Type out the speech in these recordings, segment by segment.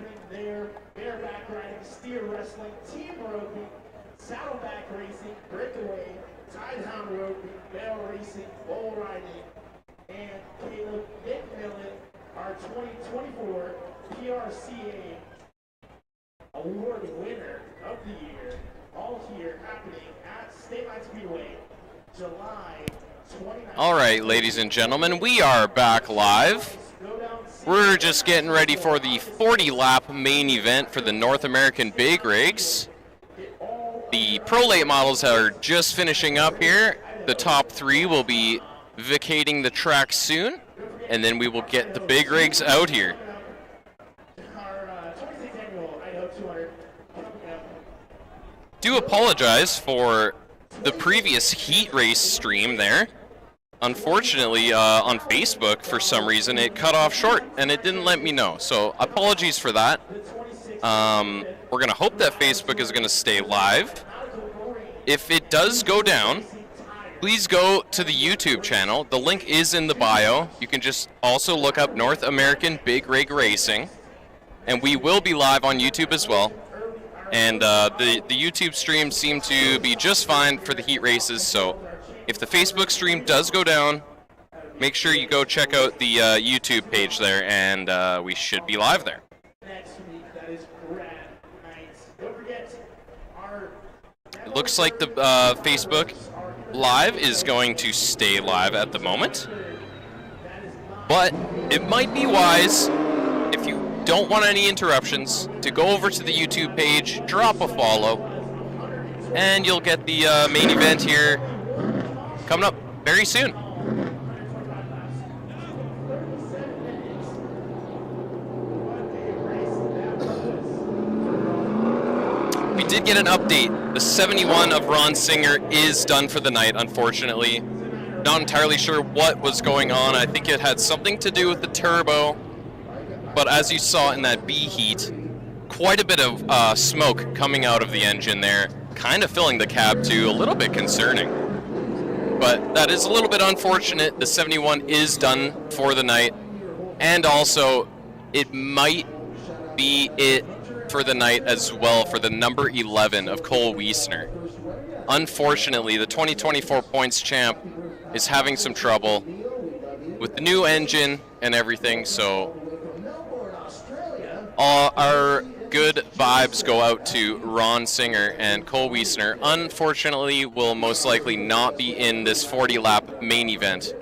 happening there. Bareback riding, steer wrestling, team roping, saddleback racing, breakaway, tidehound roping, bell racing, bull riding, and Caleb McMillan, our 2024 PRCA award winner of the year. All here happening at Stateline Speedway, July 29th. All right, ladies and gentlemen, we are back live. We're just getting ready for the 40-lap main event for the North American Big Rigs. The Pro Late models are just finishing up here. The top three will be vacating the track soon, and then we will get the Big Rigs out here. Do apologize for the previous heat race stream there. Unfortunately, on Facebook, for some reason, it cut off short, and it didn't let me know. So apologies for that. We're going to hope that Facebook is going to stay live. If it does go down, please go to the YouTube channel. The link is in the bio. You can just also look up North American Big Rig Racing. And we will be live on YouTube as well. And the YouTube stream seemed to be just fine for the heat races, so if the Facebook stream does go down, make sure you go check out the YouTube page there, and we should be live there. It looks like the Facebook Live is going to stay live at the moment, but it might be wise, if you don't want any interruptions, to go over to the YouTube page, drop a follow, and you'll get the main event here coming up very soon. We did get an update. The 71 of Ron Singer is done for the night, unfortunately. Not entirely sure what was going on. I think it had something to do with the turbo. But as you saw in that B heat, quite a bit of smoke coming out of the engine there, kind of filling the cab too, a little bit concerning. But that is a little bit unfortunate. The 71 is done for the night, and also it might be it for the night as well for the number 11 of Cole Wiesner. Unfortunately, the 2024 points champ is having some trouble with the new engine and everything, so our good vibes go out to Ron Singer, and Cole Wiesner unfortunately will most likely not be in this 40-lap main event.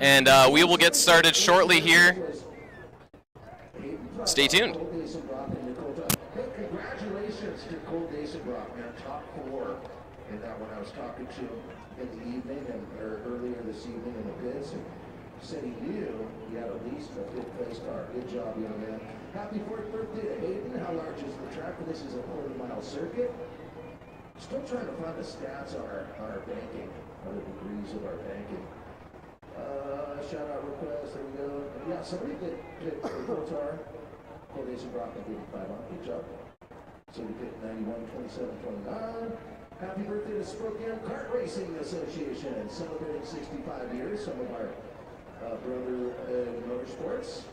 And we will get started shortly here. Stay tuned. Congratulations to Cole Dasenbrock, man, top 4 in that one. I was talking to him in the evening or earlier this evening in the pits, and said he knew he had at least a 5th place car. Good job, young man. Happy 4th birthday to Hayden. How large is the track? This is a 40-mile circuit. Still trying to find the stats on our banking, on the degrees of our banking. Shout out request, there we go. Yeah, somebody did Cotar. Cole Dasenbrock at 85 on. Good job. So we picked 91, 27, 29. Happy birthday to Spokane Kart Racing Association, celebrating 65 years. Some of our brother motorsports.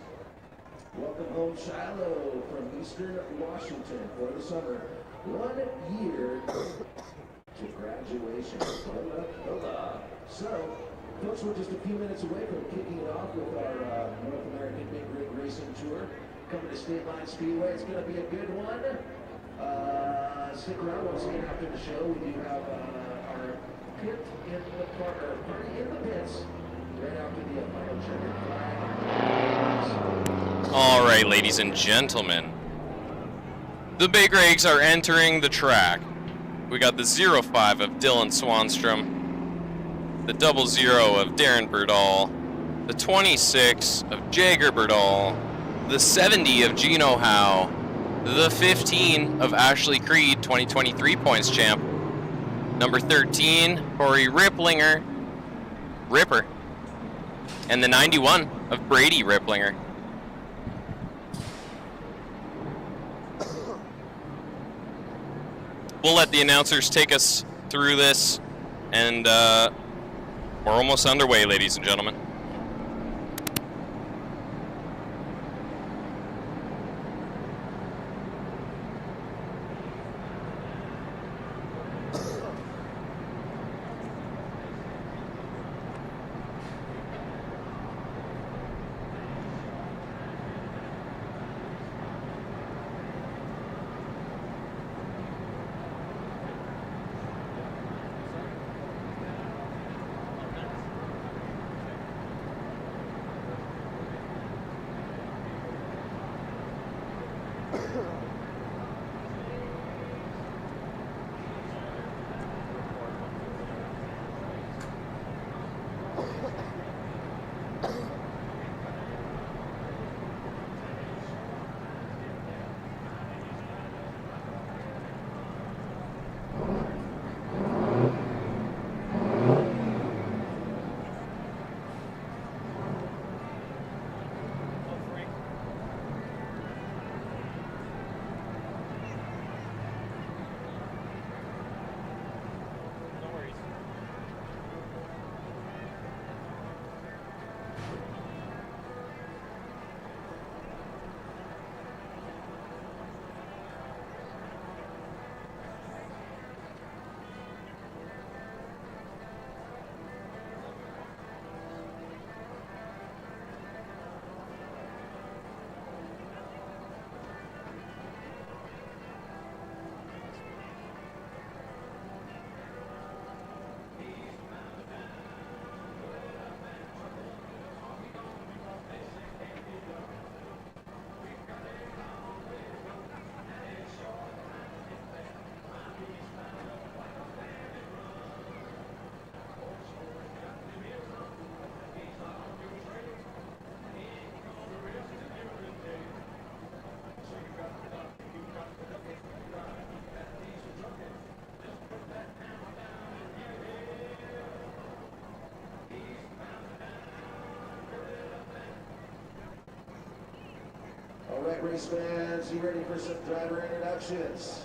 Welcome home, Shiloh from Eastern Washington for the summer. 1 year to graduation. Hola, hola. So, folks, we're just a few minutes away from kicking it off with our North American Big Rig Racing Tour. Coming to Stateline Speedway. It's going to be a good one. Stick around once again after the show. We do have our pit in the party in the pits right after the final checkered flag. All right, ladies and gentlemen, the Big Rigs are entering the track. We got the 05 of Dylan Swanstrom, the 00 of Darren Berdal, the 26 of Jager Berdal, the 70 of Gino Howe, the 15 of Ashley Creed, 2023 points champ, number 13, Corey Ripplinger, Ripper, and the 91 of Brady Ripplinger. We'll let the announcers take us through this, and we're almost underway, ladies and gentlemen. All right, race fans, you ready for some driver introductions?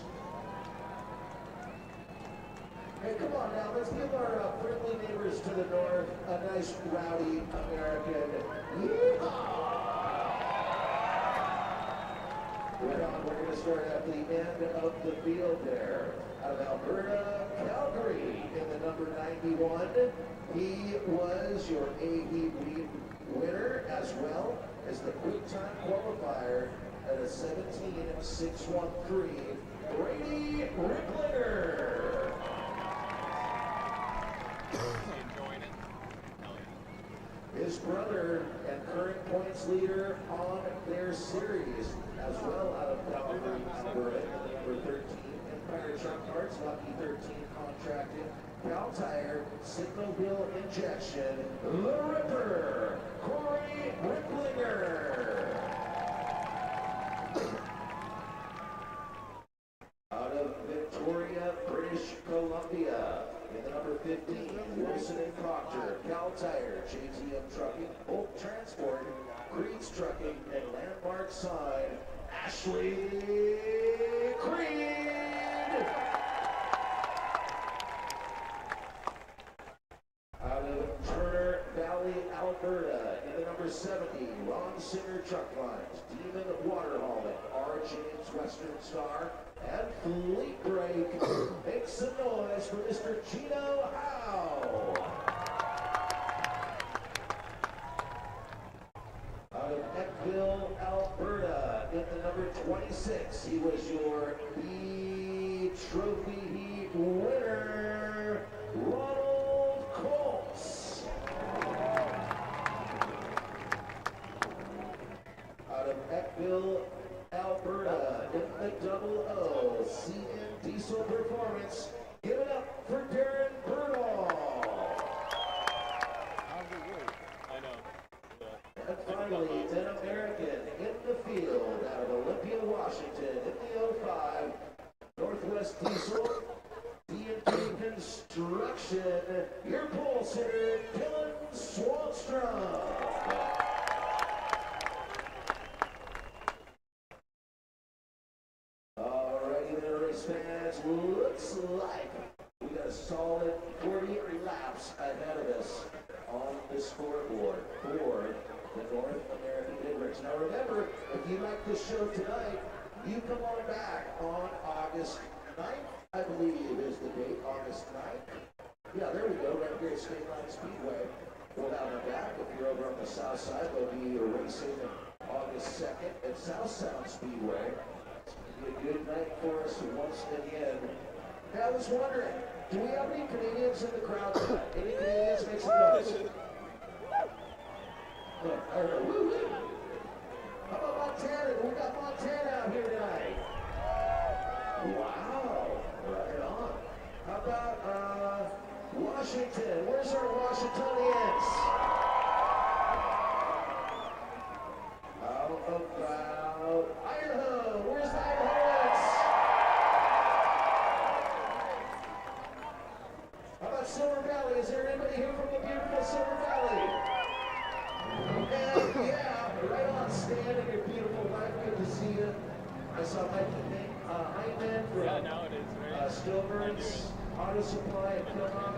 Hey, come on now, let's give our friendly neighbors to the north a nice rowdy American yeehaw! Right on, we're going to start at the end of the field there. Out of Alberta, Calgary, in the number 91. He was your AE winner as well as the quick time qualifier at a 17.613. Brady Ripplinger. His brother and current points leader on their series, as well out of Calgary, Alberta, number 13, Empire Truck Parts, Lucky 13 contracted, Cal Tire, Signal Wheel Injection, The Ripper, Corey Ripplinger. Out of Victoria, British Columbia, in the number 15, Wilson and Proctor, Cal Tire, JTM Trucking, Hope Transport, Creed's Trucking, and Landmark Sign, Ashley Creed. Out of Turner Valley, Alberta, in the number 70, Ron Singer Truck Lines, Demon Water Hauling, R. James Western Star, and Fleet Break. Make some noise for Mr. Gino Howe. Out of Eckville, Alberta, in the number 26, he was your B Trophy Heat winner, Ronald Colts. Out of Eckville, Alberta, in the double O, CN Diesel Performance, give it up for Darren Burdall. I know. And finally, an American in the field out of Olympia, Washington, in the 05, Northwest Diesel, D&D Construction, your pole sitter, Dylan Swanstrom. Alrighty there, race fans, looks like we got a solid 40 laps ahead of us on the scoreboard for the North American Midwest. Now remember, if you like this show tonight, you come on back on August 9th, I believe is the date, August 9th. Yeah, there we go, right here at Stateline Speedway. Well, down and back, if you're over on the south side, they'll be racing August 2nd at South Sound Speedway. It'll be a good night for us once again. Hey, I was wondering, do we have any Canadians in the crowd tonight? Any Canadians make some noise? I don't know. Woo-woo. How about Montana? We got Montana out here tonight. Washingtonians. How about Idaho? Where's the Idahoans? How about Silver Valley? Is there anybody here from the beautiful Silver Valley? And yeah, right on, Stan, in your beautiful life. Good to see you. I saw Hyman from Stillbirds Auto Supply at Kilmont.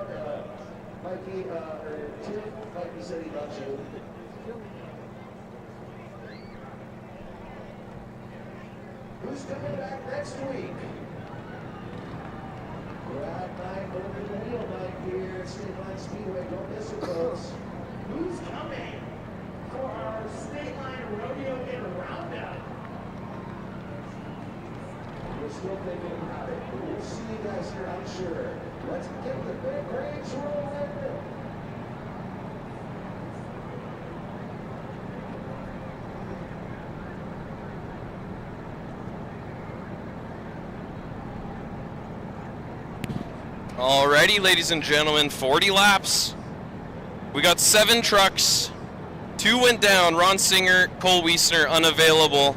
Mikey, or Tim, Mikey said he loves you. Who's coming back next week? Grab night, open the wheel night here at Stateline Speedway. Don't miss it, folks. Who's coming for our Stateline Rodeo and Roundup? We're still thinking about it, but we'll see you guys here, I'm sure. Let's get the big range rolling. Alrighty, ladies and gentlemen, 40 laps. We got 7 trucks. 2 went down. Ron Singer, Cole Wiesner unavailable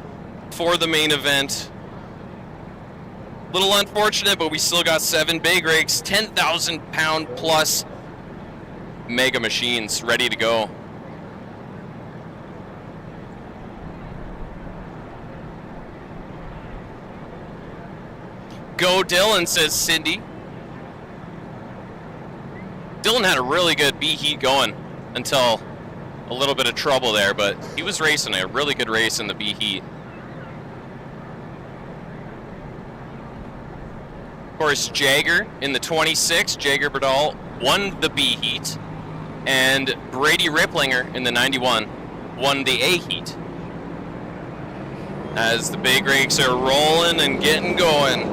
for the main event. Little unfortunate, but we still got 7 big rigs, 10,000 pound plus mega machines ready to go. Go Dylan, says Cindy. Dylan had a really good B heat going until a little bit of trouble there, but he was racing a really good race in the B heat. Of course, Jagger in the 26, Jagger Berdal won the B heat, and Brady Ripplinger in the 91 won the A heat. As the big rigs are rolling and getting going.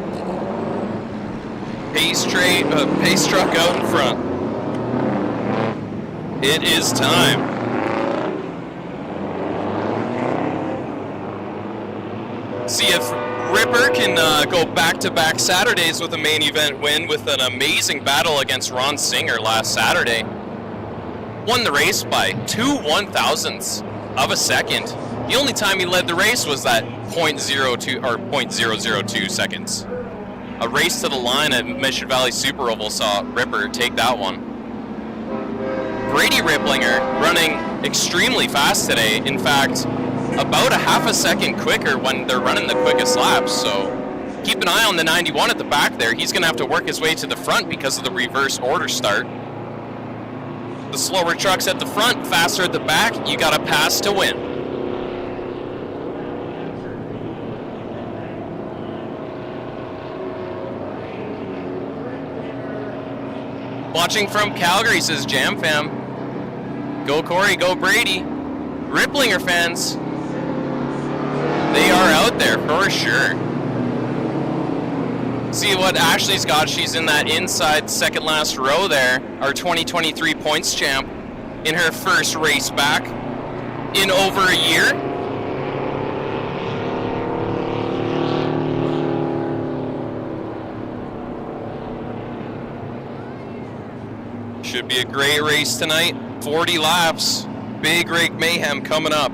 Pace truck out in front. It is time. See if Ripper can go back-to-back Saturdays with a main event win with an amazing battle against Ron Singer last Saturday. Won the race by 2 1/1000ths of a second. The only time he led the race was that 0.02 or 0.002 seconds. A race to the line at Mission Valley Super Oval saw Ripper take that one. Brady Ripplinger running extremely fast today. In fact, about a half a second quicker when they're running the quickest laps. So keep an eye on the 91 at the back there. He's going to have to work his way to the front because of the reverse order start. The slower trucks at the front, faster at the back. You got to pass to win. Watching from Calgary, says Jam Fam. Go Corey, go Brady. Ripplinger fans, they are out there for sure. See what Ashley's got. She's in that inside second last row there. Our 2023 points champ in her first race back in over a year. Should be a great race tonight. 40 laps. Big rig mayhem coming up.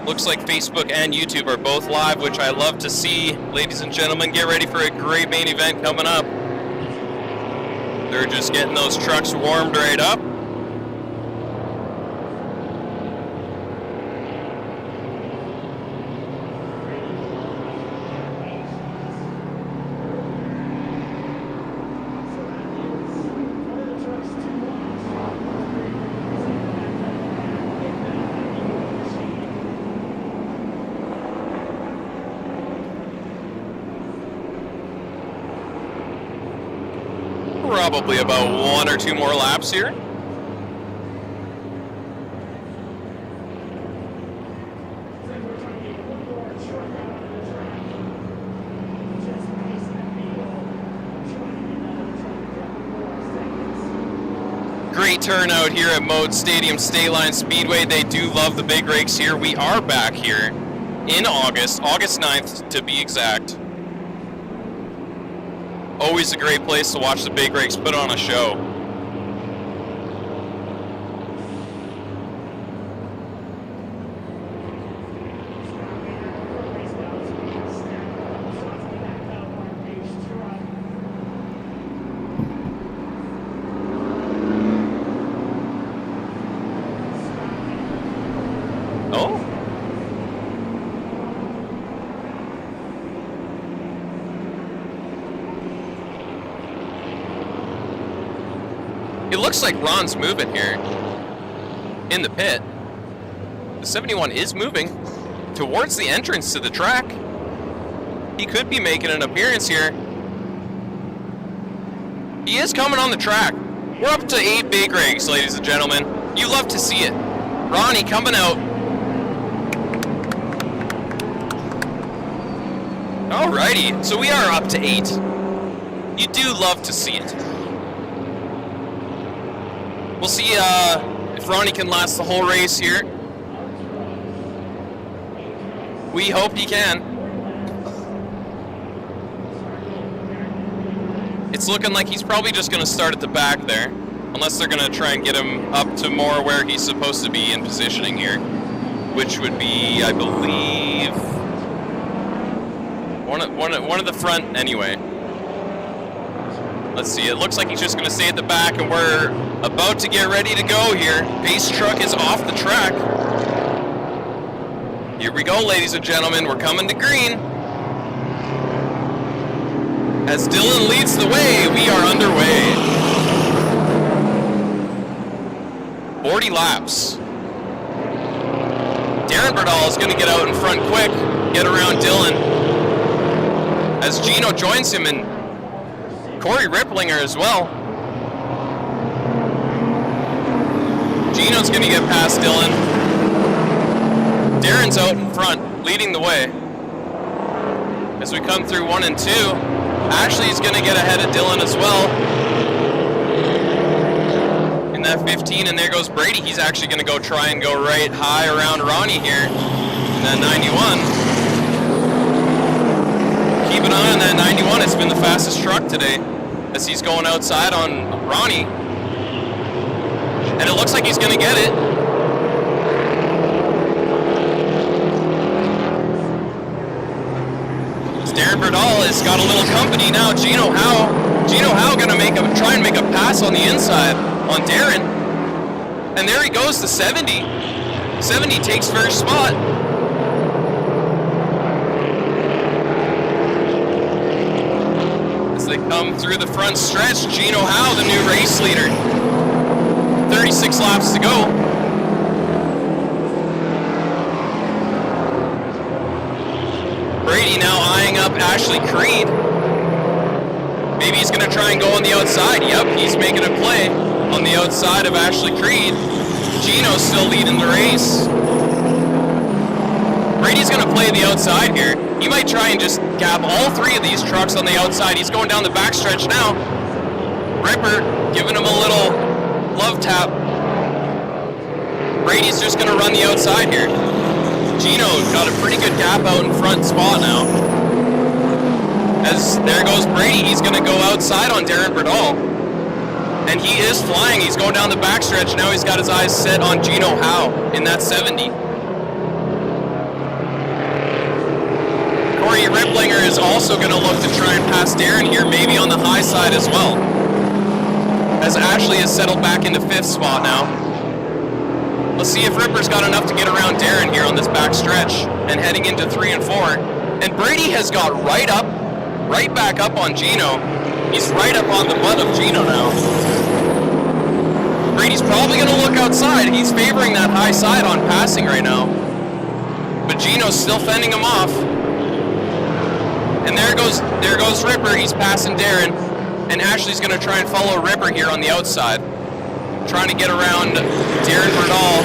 Looks like Facebook and YouTube are both live, which I love to see. Ladies and gentlemen, get ready for a great main event coming up. They're just getting those trucks warmed right up. Probably about 1 or 2 more laps here. Great great turnout here at Moat Stadium Stateline Speedway. They do love the big rigs here. We are back here in August 9th to be exact. Always a great place to watch the big rigs put on a show. Oh. It looks like Ron's moving here in the pit. The 71 is moving towards the entrance to the track. He could be making an appearance here. He is coming on the track. We're up to 8 big rigs, ladies and gentlemen. You love to see it. Ronnie coming out. Alrighty, so we are up to 8. You do love to see it. We'll see if Ronnie can last the whole race here. We hope he can. It's looking like he's probably just going to start at the back there, unless they're going to try and get him up to more where he's supposed to be in positioning here, which would be, I believe, one of the front anyway. Let's see, it looks like he's just going to stay at the back, and we're about to get ready to go here. Pace truck is off the track. Here we go, ladies and gentlemen. We're coming to green. As Dylan leads the way, we are underway. 40 laps. Darren Berdal is going to get out in front quick, get around Dylan. As Gino joins him, and Corey Ripplinger as well. Gino's going to get past Dylan. Darren's out in front, leading the way. As we come through 1 and 2, Ashley's going to get ahead of Dylan as well. In that 15, and there goes Brady. He's actually going to go try and go right high around Ronnie here in that 91. Keep an eye on that 91. It's been the fastest truck today as he's going outside on Ronnie. And it looks like he's going to get it. Darren Berdal has got a little company now. Gino Howe going to try and make a pass on the inside on Darren. And there he goes to 70. 70 takes first spot. As they come through the front stretch, Gino Howe, the new race leader. 36 laps to go. Brady now eyeing up Ashley Creed. Maybe he's going to try and go on the outside. Yep, he's making a play on the outside of Ashley Creed. Gino's still leading the race. Brady's going to play the outside here. He might try and just gap all 3 of these trucks on the outside. He's going down the backstretch now. Ripper giving him a little love tap. Brady's just going to run the outside here. Gino got a pretty good gap out in front spot now. As there goes Brady, he's going to go outside on Darren Berdal. And he is flying. He's going down the backstretch. Now he's got his eyes set on Gino Howe in that 70. Corey Ripplinger is also going to look to try and pass Darren here, maybe on the high side as well. As Ashley has settled back into 5th spot now. Let's see if Ripper's got enough to get around Darren here on this back stretch and heading into 3 and 4. And Brady has got right back up on Gino. He's right up on the butt of Gino now. Brady's probably going to look outside. He's favoring that high side on passing right now. But Gino's still fending him off. And there goes Ripper. He's passing Darren. And Ashley's going to try and follow Ripper here on the outside, trying to get around Darren Berdal.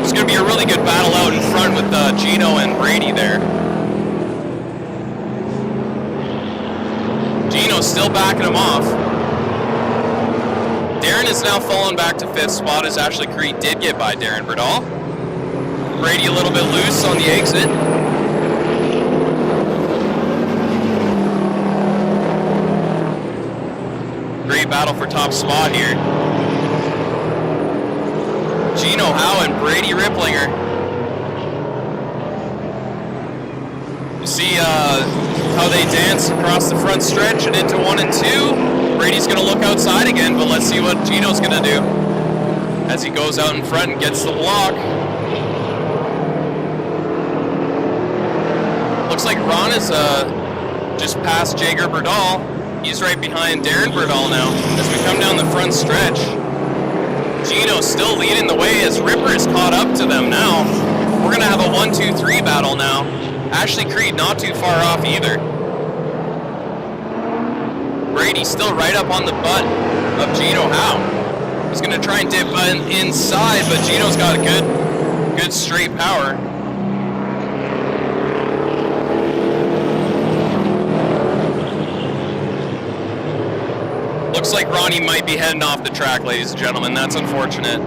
It's going to be a really good battle out in front with Gino and Brady there. Gino's still backing him off. Darren is now fallen back to 5th spot as Ashley Creed did get by Darren Berdal. Brady a little bit loose on the exit. Great battle for top spot here. Gino Howe and Brady Ripplinger. You see how they dance across the front stretch and into 1 and 2. Brady's going to look outside again, but let's see what Gino's going to do as he goes out in front and gets the block. Looks like Ron is just past Jager Berdal. He's right behind Darren Berdal now as we come down the front stretch. Gino still leading the way as Ripper is caught up to them now. We're going to have a 1-2-3 battle now. Ashley Creed not too far off either. Brady still right up on the butt of Gino Howe. He's going to try and dip inside, but Gino's got a good straight power. Looks like Ronnie might be heading off the track, ladies and gentlemen. That's unfortunate.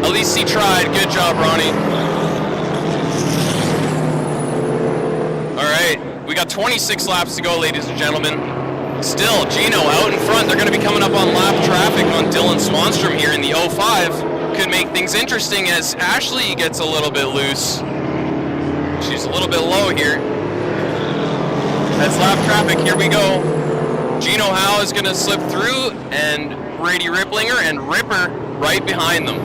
At least he tried. Good job, Ronnie. All right, we got 26 laps to go, ladies and gentlemen. Still, Gino out in front. They're going to be coming up on lap traffic on Dylan Swanstrom here in the 05. Could make things interesting as Ashley gets a little bit loose. She's a little bit low here. That's lap traffic. Here we go. Gino Howe is going to slip through, and Brady Ripplinger and Ripper right behind them.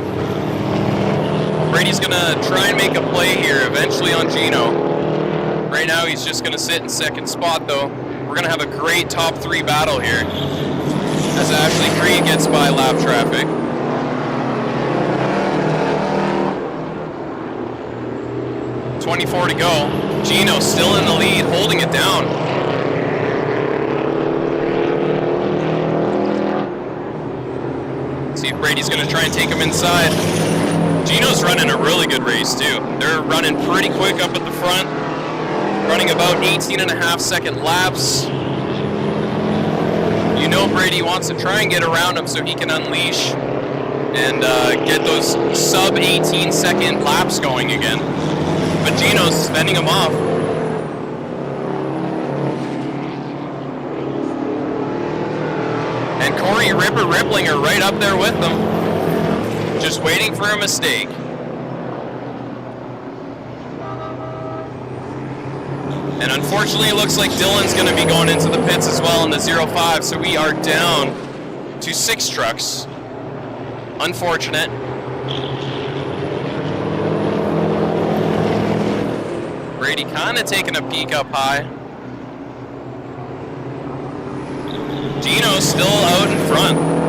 Brady's going to try and make a play here eventually on Gino. Right now he's just going to sit in 2nd spot though. We're going to have a great top 3 battle here as Ashley Creed gets by lap traffic. .24 to go. Gino still in the lead, holding it down. See if Brady's going to try and take him inside. Gino's running a really good race too. They're running pretty quick up at the front. Running about 18.5-second laps. You know Brady wants to try and get around him so he can unleash and get those sub 18-second laps going again. But Gino's fending him off. And Corey Ripper Ripplinger right up there with them. Just waiting for a mistake. And unfortunately, it looks like Dylan's going to be going into the pits as well in the 05, so we are down to 6 trucks. Unfortunate. Brady kind of taking a peek up high. Gino's still out in front.